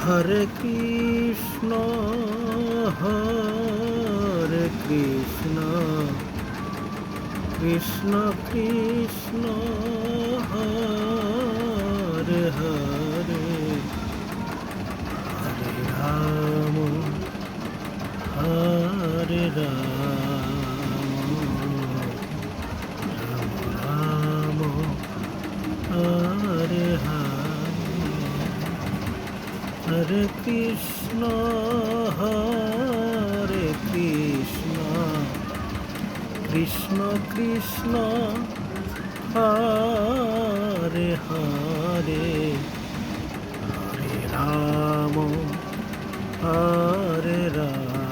Hare Krishna Hare Krishna Krishna Krishna Hare Hare Hare Ram Hare Ram Ram Ram Hare Hare Hare Krishna Krishna Krishna Hare Hare Hare Ram Hare Ram